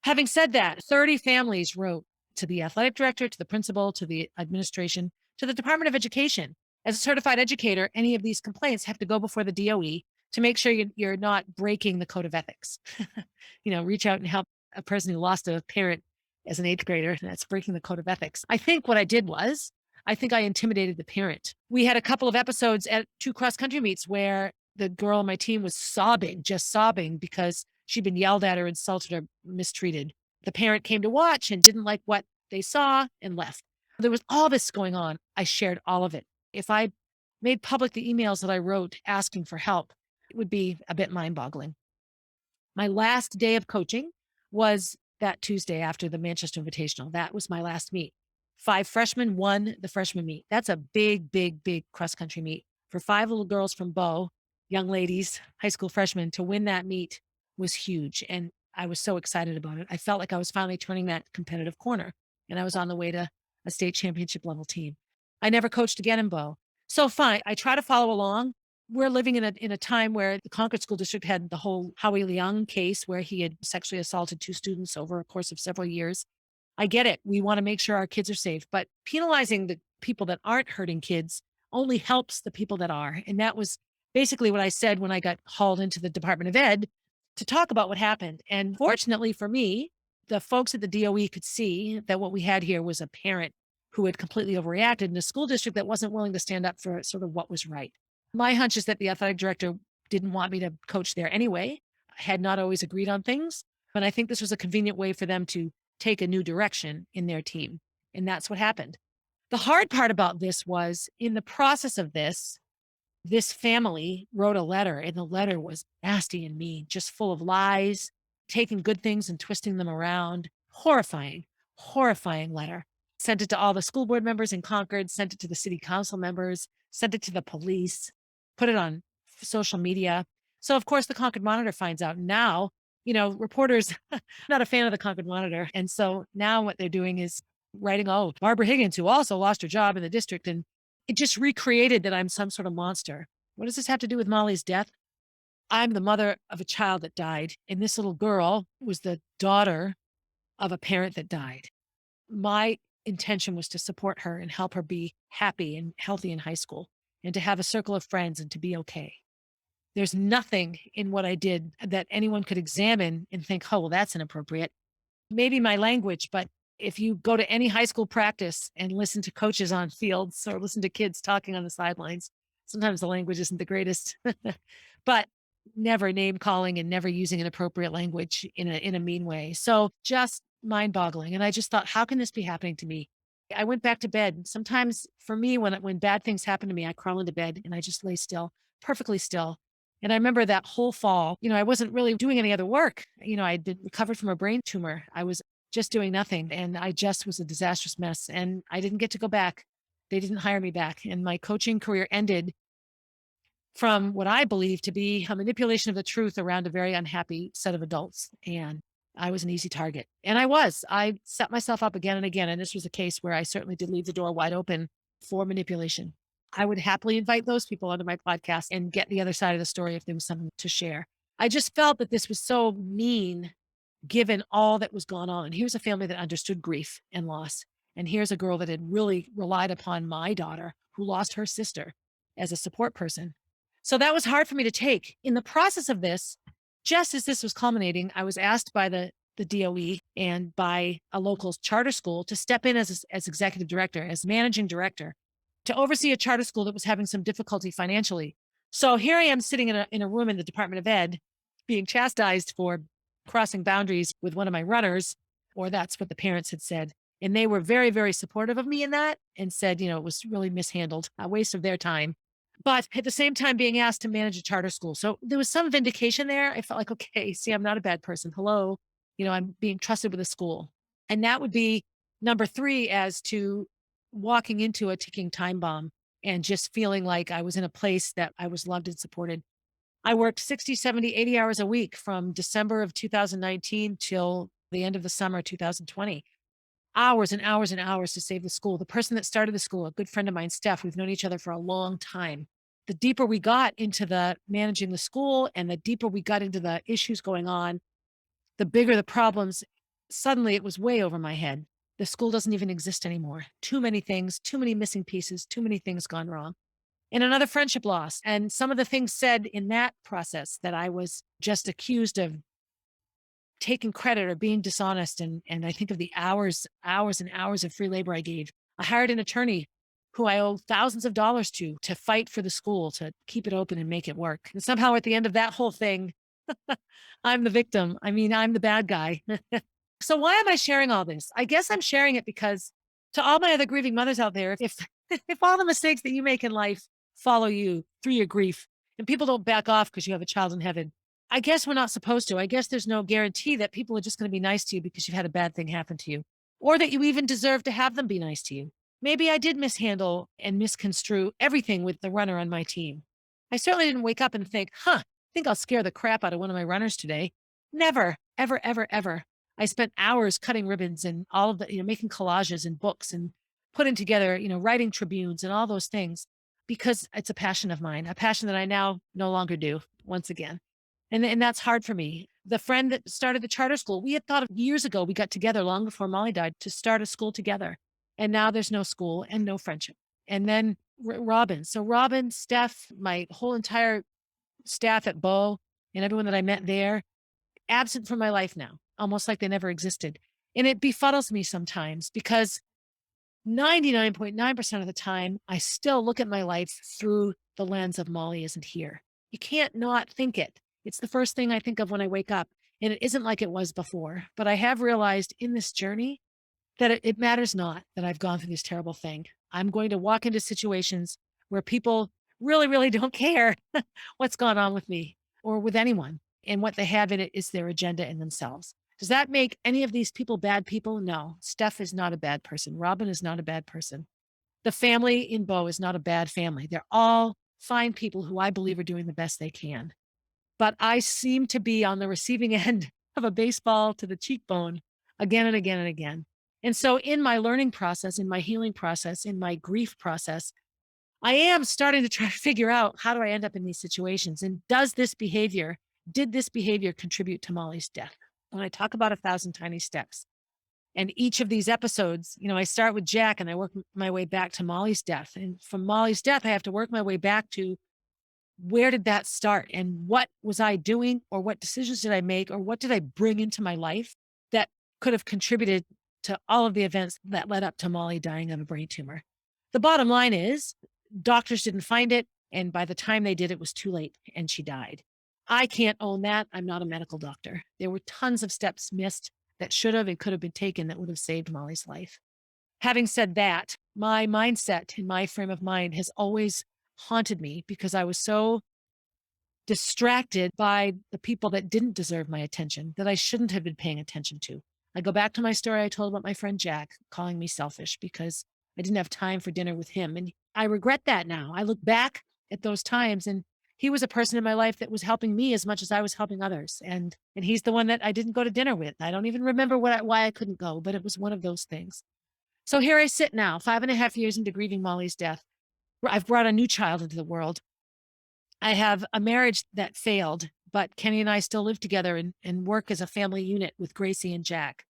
Having said that, 30 families wrote to the athletic director, to the principal, to the administration, to the Department of Education. As a certified educator, any of these complaints have to go before the DOE to make sure you're not breaking the code of ethics. Reach out and help a person who lost a parent as an eighth grader. That's breaking the code of ethics. I think what I did was, I think I intimidated the parent. We had a couple of episodes at 2 cross country meets where the girl on my team was sobbing, just sobbing because she'd been yelled at or insulted or mistreated. The parent came to watch and didn't like what they saw and left. There was all this going on. I shared all of it. If I made public the emails that I wrote asking for help, it would be a bit mind boggling. My last day of coaching was that Tuesday after the Manchester Invitational. That was my last meet. 5 freshmen won the freshman meet. That's a big, big, big cross country meet. For 5 little girls from Bo, young ladies, high school freshmen, to win that meet was huge. And I was so excited about it. I felt like I was finally turning that competitive corner and I was on the way to a state championship level team. I never coached again in Bo. So fine, I try to follow along. We're living in a time where the Concord School District had the whole Howie Leung case where he had sexually assaulted 2 students over a course of several years. I get it. We want to make sure our kids are safe, but penalizing the people that aren't hurting kids only helps the people that are. And that was basically what I said when I got hauled into the Department of Ed to talk about what happened. And fortunately for me, the folks at the DOE could see that what we had here was a parent who had completely overreacted in a school district that wasn't willing to stand up for sort of what was right. My hunch is that the athletic director didn't want me to coach there anyway. I had not always agreed on things, but I think this was a convenient way for them to take a new direction in their team. And that's what happened. The hard part about this was in the process of this family wrote a letter, and the letter was nasty and mean, just full of lies, taking good things and twisting them around. Horrifying, horrifying letter. Sent it to all the school board members in Concord, sent it to the city council members, sent it to the police, put it on social media. So, of course, the Concord Monitor finds out now, reporters, not a fan of the Concord Monitor. And so now what they're doing is writing, oh, Barbara Higgins, who also lost her job in the district. And it just recreated that I'm some sort of monster. What does this have to do with Molly's death? I'm the mother of a child that died. And this little girl was the daughter of a parent that died. My intention was to support her and help her be happy and healthy in high school and to have a circle of friends and to be okay. There's nothing in what I did that anyone could examine and think, oh, well, that's inappropriate. Maybe my language, but if you go to any high school practice and listen to coaches on fields or listen to kids talking on the sidelines, sometimes the language isn't the greatest, but never name calling and never using inappropriate language in a mean way. So just mind boggling. And I just thought, how can this be happening to me? I went back to bed. Sometimes for me, when bad things happen to me, I crawl into bed and I just lay still, perfectly still. And I remember that whole fall, I wasn't really doing any other work. I'd been recovered from a brain tumor. I was just doing nothing. And I just was a disastrous mess. And I didn't get to go back. They didn't hire me back. And my coaching career ended from what I believe to be a manipulation of the truth around a very unhappy set of adults. And I was an easy target. And I set myself up again and again. And this was a case where I certainly did leave the door wide open for manipulation. I would happily invite those people onto my podcast and get the other side of the story if there was something to share. I just felt that this was so mean given all that was going on. And here's a family that understood grief and loss. And here's a girl that had really relied upon my daughter who lost her sister as a support person. So that was hard for me to take. In the process of this, just as this was culminating, I was asked by the DOE and by a local charter school to step in as executive director, as managing director, to oversee a charter school that was having some difficulty financially. So here I am sitting in a room in the Department of Ed being chastised for crossing boundaries with one of my runners, or that's what the parents had said. And they were very, very supportive of me in that and said, it was really mishandled, a waste of their time. But at the same time being asked to manage a charter school. So there was some vindication there. I felt like, okay, see, I'm not a bad person. Hello, I'm being trusted with a school. And that would be Number three, as to walking into a ticking time bomb and just feeling like I was in a place that I was loved and supported. I worked 60, 70, 80 hours a week from December of 2019 till the end of the summer 2020. Hours and hours and hours to save the school. The person that started the school, a good friend of mine, Steph, we've known each other for a long time. The deeper we got into the managing the school and the deeper we got into the issues going on, the bigger the problems. Suddenly it was way over my head. The school doesn't even exist anymore. Too many things, too many missing pieces, too many things gone wrong. And another friendship loss. And some of the things said in that process that I was just accused of taking credit or being dishonest. And I think of the hours and hours of free labor I gave. I hired an attorney who I owe thousands of dollars to fight for the school, to keep it open and make it work. And somehow at the end of that whole thing, I'm the victim. I mean, I'm the bad guy. So why am I sharing all this? I guess I'm sharing it because to all my other grieving mothers out there, if if all the mistakes that you make in life follow you through your grief and people don't back off because you have a child in heaven, I guess we're not supposed to. I guess there's no guarantee that people are just going to be nice to you because you've had a bad thing happen to you, or that you even deserve to have them be nice to you. Maybe I did mishandle and misconstrue everything with the runner on my team. I certainly didn't wake up and think, I think I'll scare the crap out of one of my runners today. Never, ever, ever, ever. I spent hours cutting ribbons and all of the, making collages and books and putting together, writing tribunes and all those things because it's a passion of mine, a passion that I now no longer do once again. And that's hard for me. The friend that started the charter school, we had thought of years ago, we got together long before Molly died to start a school together. And now there's no school and no friendship. And then Robin. So Robin, Steph, my whole entire staff at Bo and everyone that I met there, absent from my life now, almost like they never existed. And it befuddles me sometimes because 99.9% of the time, I still look at my life through the lens of Molly isn't here. You can't not think it. It's the first thing I think of when I wake up. And it isn't like it was before. But I have realized in this journey that it matters not that I've gone through this terrible thing. I'm going to walk into situations where people really, really don't care what's gone on with me or with anyone. And what they have in it is their agenda in themselves. Does that make any of these people bad people? No. Steph is not a bad person. Robin is not a bad person. The family in Bo is not a bad family. They're all fine people who I believe are doing the best they can. But I seem to be on the receiving end of a baseball to the cheekbone again and again and again. And so in my learning process, in my healing process, in my grief process, I am starting to try to figure out how do I end up in these situations? And did this behavior contribute to Molly's death? When I talk about 1,000 tiny steps and each of these episodes, I start with Jack and I work my way back to Molly's death. And from Molly's death, I have to work my way back to where did that start? And what was I doing? Or what decisions did I make? Or what did I bring into my life that could have contributed to all of the events that led up to Molly dying of a brain tumor? The bottom line is doctors didn't find it. And by the time they did, it was too late and she died. I can't own that. I'm not a medical doctor. There were tons of steps missed that should have and could have been taken that would have saved Molly's life. Having said that, my mindset and my frame of mind has always haunted me because I was so distracted by the people that didn't deserve my attention that I shouldn't have been paying attention to. I go back to my story I told about my friend Jack calling me selfish because I didn't have time for dinner with him. And I regret that now. I look back at those times and he was a person in my life that was helping me as much as I was helping others. And he's the one that I didn't go to dinner with. I don't even remember why I couldn't go, but it was one of those things. So here I sit now, 5.5 years into grieving Molly's death. I've brought a new child into the world. I have a marriage that failed, but Kenny and I still live together and work as a family unit with Gracie and Jack.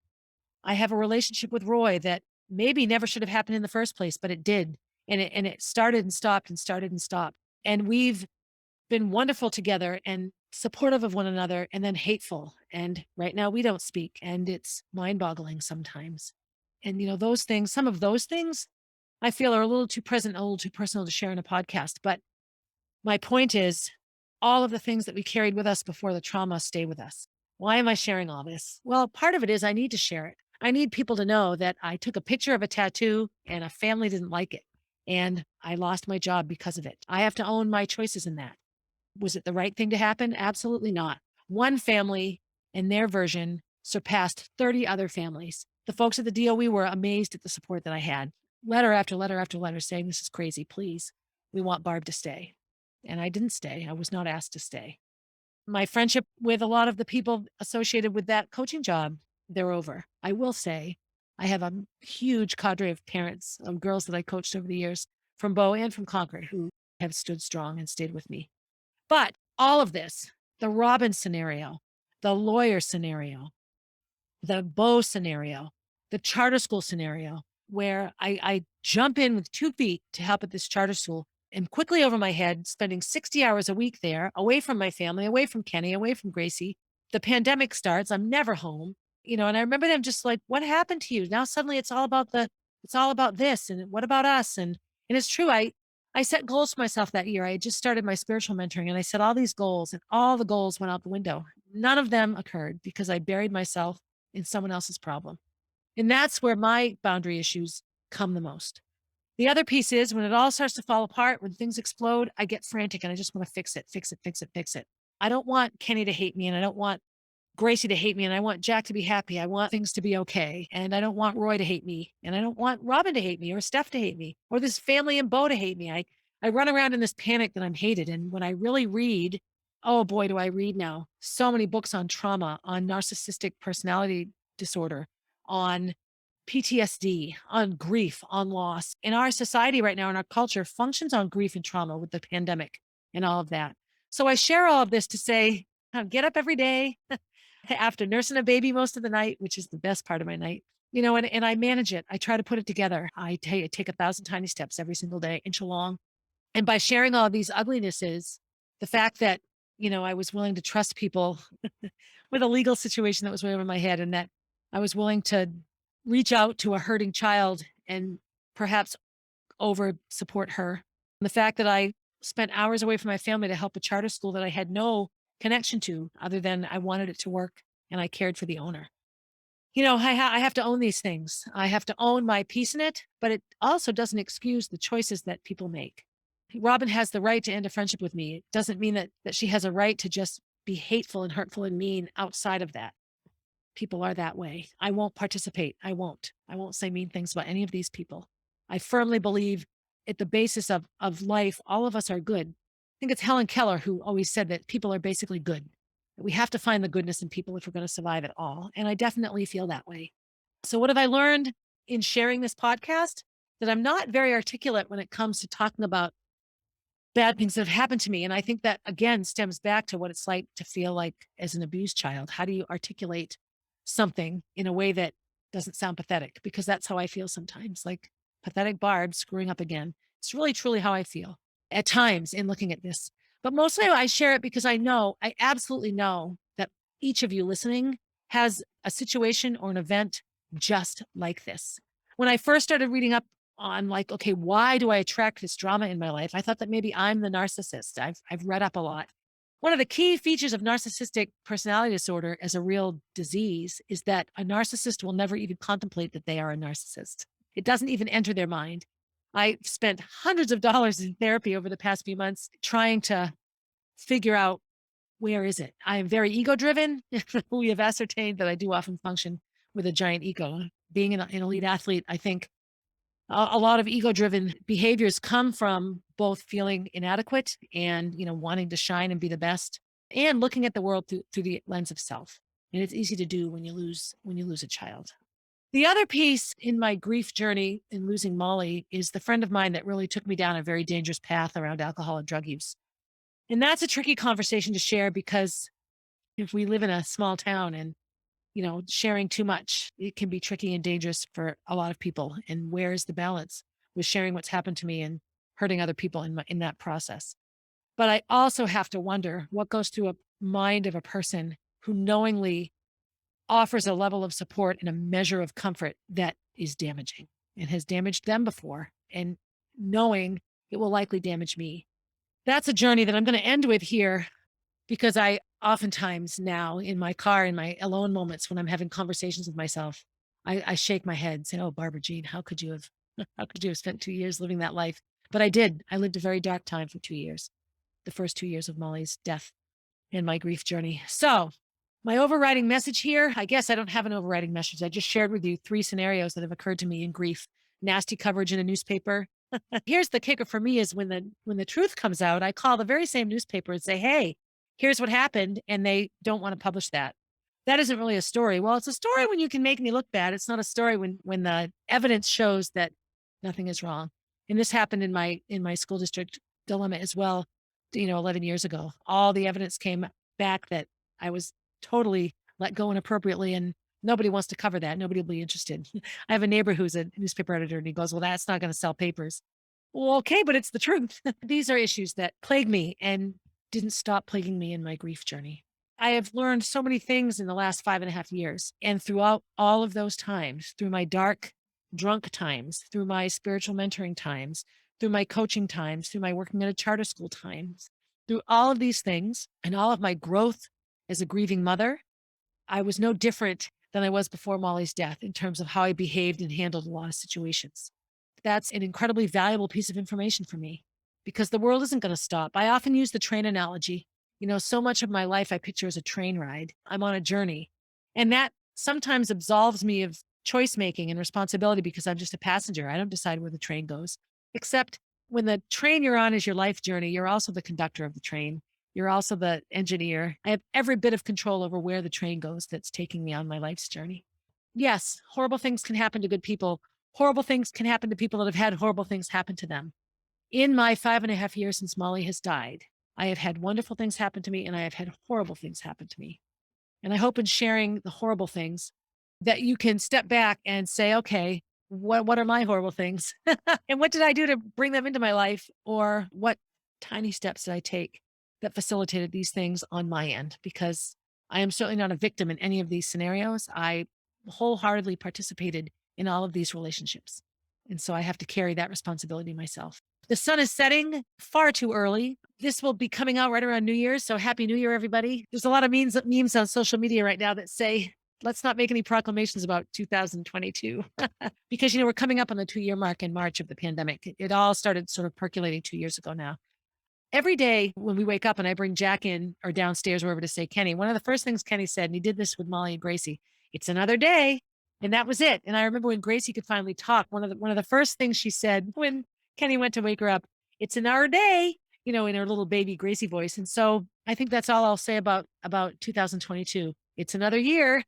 I have a relationship with Roy that maybe never should have happened in the first place, but it did. And it started and stopped and started and stopped. And we've been wonderful together and supportive of one another and then hateful. And right now we don't speak and it's mind-boggling sometimes. And those things, some of those things I feel are a little too present, a little too personal to share in a podcast. But my point is all of the things that we carried with us before the trauma stay with us. Why am I sharing all this? Well, part of it is I need to share it. I need people to know that I took a picture of a tattoo and a family didn't like it. And I lost my job because of it. I have to own my choices in that. Was it the right thing to happen? Absolutely not. One family and their version surpassed 30 other families. The folks at the DOE were amazed at the support that I had. Letter after letter after letter saying, "This is crazy. Please, we want Barb to stay." And I didn't stay. I was not asked to stay. My friendship with a lot of the people associated with that coaching job, they're over. I will say I have a huge cadre of parents of girls that I coached over the years from Bow and from Concord who have stood strong and stayed with me. But all of this, the Robin scenario, the lawyer scenario, the Bow scenario, the charter school scenario, where I jump in with 2 feet to help at this charter school and quickly over my head, spending 60 hours a week there, away from my family, away from Kenny, away from Gracie. The pandemic starts. I'm never home, and I remember them just like, what happened to you? Now suddenly it's all about this. And what about us? And it's true. I set goals for myself that year. I had just started my spiritual mentoring and I set all these goals and all the goals went out the window. None of them occurred because I buried myself in someone else's problem. And that's where my boundary issues come the most. The other piece is when it all starts to fall apart, when things explode, I get frantic and I just want to fix it, fix it, fix it, fix it. I don't want Kenny to hate me and I don't want Gracie to hate me and I want Jack to be happy. I want things to be okay. And I don't want Roy to hate me. And I don't want Robin to hate me or Steph to hate me or this family and Bo to hate me. I run around in this panic that I'm hated. And when I really read, oh boy, do I read now so many books on trauma, on narcissistic personality disorder, on PTSD, on grief, on loss. And our society right now and our culture functions on grief and trauma with the pandemic and all of that. So I share all of this to say, get up every day after nursing a baby most of the night, which is the best part of my night, and I manage it. I try to put it together. I take 1,000 tiny steps every single day, inch along. And by sharing all of these uglinesses, the fact that, I was willing to trust people with a legal situation that was way over my head and that I was willing to reach out to a hurting child and perhaps over support her. The fact that I spent hours away from my family to help a charter school that I had no connection to other than I wanted it to work and I cared for the owner. I have to own these things. I have to own my piece in it, but it also doesn't excuse the choices that people make. Robin has the right to end a friendship with me. It doesn't mean that she has a right to just be hateful and hurtful and mean outside of that. People are that way. I won't participate. I won't. I won't say mean things about any of these people. I firmly believe at the basis of life, all of us are good. I think it's Helen Keller who always said that people are basically good. We have to find the goodness in people if we're going to survive at all. And I definitely feel that way. So, what have I learned in sharing this podcast? That I'm not very articulate when it comes to talking about bad things that have happened to me. And I think that again stems back to what it's like to feel like as an abused child. How do you articulate something in a way that doesn't sound pathetic? Because that's how I feel sometimes, like pathetic Barb screwing up again. It's really, truly how I feel at times in looking at this. But mostly I share it because I absolutely know that each of you listening has a situation or an event just like this. When I first started reading up on like, okay, why do I attract this drama in my life? I thought that maybe I'm the narcissist. I've read up a lot. One of the key features of narcissistic personality disorder as a real disease is that a narcissist will never even contemplate that they are a narcissist. It doesn't even enter their mind. I spent hundreds of dollars in therapy over the past few months trying to figure out where is it. I am very ego driven. We have ascertained that I do often function with a giant ego. Being an elite athlete, I think a lot of ego driven behaviors come from both feeling inadequate and wanting to shine and be the best and looking at the world through the lens of self. And it's easy to do when you lose a child. The other piece in my grief journey in losing Molly is the friend of mine that really took me down a very dangerous path around alcohol and drug use. And that's a tricky conversation to share because if we live in a small town and sharing too much, it can be tricky and dangerous for a lot of people. And where's the balance with sharing what's happened to me and hurting other people in that process? But I also have to wonder what goes through a mind of a person who knowingly offers a level of support and a measure of comfort that is damaging and has damaged them before, and knowing it will likely damage me. That's a journey that I'm going to end with here because I oftentimes now in my car, in my alone moments when I'm having conversations with myself, I shake my head and say, oh, Barbara Jean, how could you have, how could you have spent 2 years living that life? But I did. I lived a very dark time for 2 years, the first 2 years of Molly's death and my grief journey. So My overriding message here, I guess I don't have an overriding message. I just shared with you 3 scenarios that have occurred to me in grief. Nasty coverage in a newspaper. Here's the kicker for me is when the truth comes out, I call the very same newspaper and say, "Hey, here's what happened," and they don't want to publish that. That isn't really a story. Well, it's a story when you can make me look bad. It's not a story when the evidence shows that nothing is wrong. And this happened in my school district dilemma as well, 11 years ago. All the evidence came back that I was totally let go inappropriately, and nobody wants to cover that. Nobody will be interested. I have a neighbor who's a newspaper editor, and he goes, "Well, that's not going to sell papers." Well, okay, but it's the truth. These are issues that plague me and didn't stop plaguing me in my grief journey. I have learned so many things in the last 5.5 years. And throughout all of those times, through my dark, drunk times, through my spiritual mentoring times, through my coaching times, through my working at a charter school times, through all of these things and all of my growth as a grieving mother, I was no different than I was before Molly's death in terms of how I behaved and handled a lot of situations. That's an incredibly valuable piece of information for me because the world isn't going to stop. I often use the train analogy. So much of my life I picture as a train ride. I'm on a journey. And that sometimes absolves me of choice making and responsibility because I'm just a passenger. I don't decide where the train goes. Except when the train you're on is your life journey, you're also the conductor of the train. You're also the engineer. I have every bit of control over where the train goes that's taking me on my life's journey. Yes, horrible things can happen to good people. Horrible things can happen to people that have had horrible things happen to them. In my 5.5 years since Molly has died, I have had wonderful things happen to me and I have had horrible things happen to me. And I hope in sharing the horrible things that you can step back and say, okay, what are my horrible things? And what did I do to bring them into my life? Or what tiny steps did I take that facilitated these things on my end? Because I am certainly not a victim in any of these scenarios. I wholeheartedly participated in all of these relationships. And so I have to carry that responsibility myself. The sun is setting far too early. This will be coming out right around New Year's. So happy New Year, everybody. There's a lot of memes on social media right now that say, let's not make any proclamations about 2022 because, we're coming up on the 2-year mark in March of the pandemic. It all started sort of percolating 2 years ago now. Every day when we wake up and I bring Jack in or downstairs, wherever to say Kenny, one of the first things Kenny said, and he did this with Molly and Gracie, it's another day. And that was it. And I remember when Gracie could finally talk, one of the first things she said when Kenny went to wake her up, it's another day, in her little baby Gracie voice. And so I think that's all I'll say about 2022. It's another year.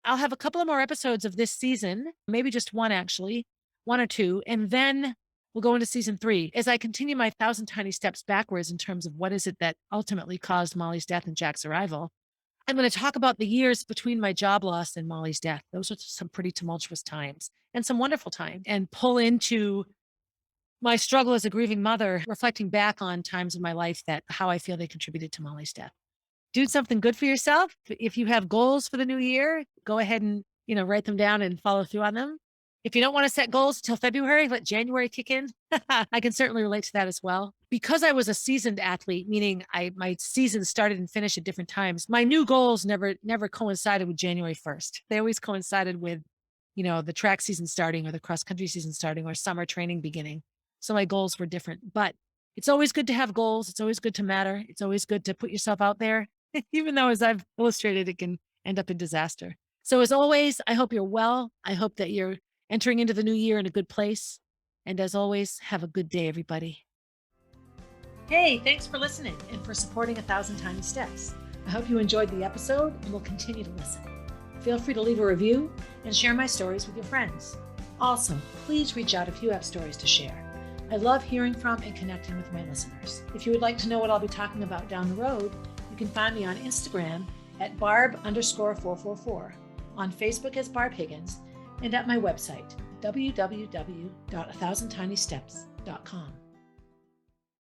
I'll have a couple of more episodes of this season, maybe just one actually, 1 or 2. And then we'll go into season 3 as I continue my 1,000 tiny steps backwards in terms of what is it that ultimately caused Molly's death and Jack's arrival. I'm going to talk about the years between my job loss and Molly's death. Those are some pretty tumultuous times and some wonderful times, and pull into my struggle as a grieving mother, reflecting back on times in my life that how I feel they contributed to Molly's death. Do something good for yourself. If you have goals for the new year, go ahead and, write them down and follow through on them. If you don't want to set goals until February, let January kick in. I can certainly relate to that as well. Because I was a seasoned athlete, meaning my season started and finished at different times, my new goals never coincided with January 1st. They always coincided with, the track season starting or the cross country season starting or summer training beginning. So my goals were different. But it's always good to have goals. It's always good to matter. It's always good to put yourself out there, even though, as I've illustrated, it can end up in disaster. So as always, I hope you're well. I hope that you're entering into the new year in a good place. And as always, have a good day, everybody. Hey, thanks for listening and for supporting 1,000 Tiny Steps. I hope you enjoyed the episode and will continue to listen. Feel free to leave a review and share my stories with your friends. Also, please reach out if you have stories to share. I love hearing from and connecting with my listeners. If you would like to know what I'll be talking about down the road, you can find me on Instagram at barb_444, on Facebook as Barb Higgins, and at my website, www.1000tinysteps.com.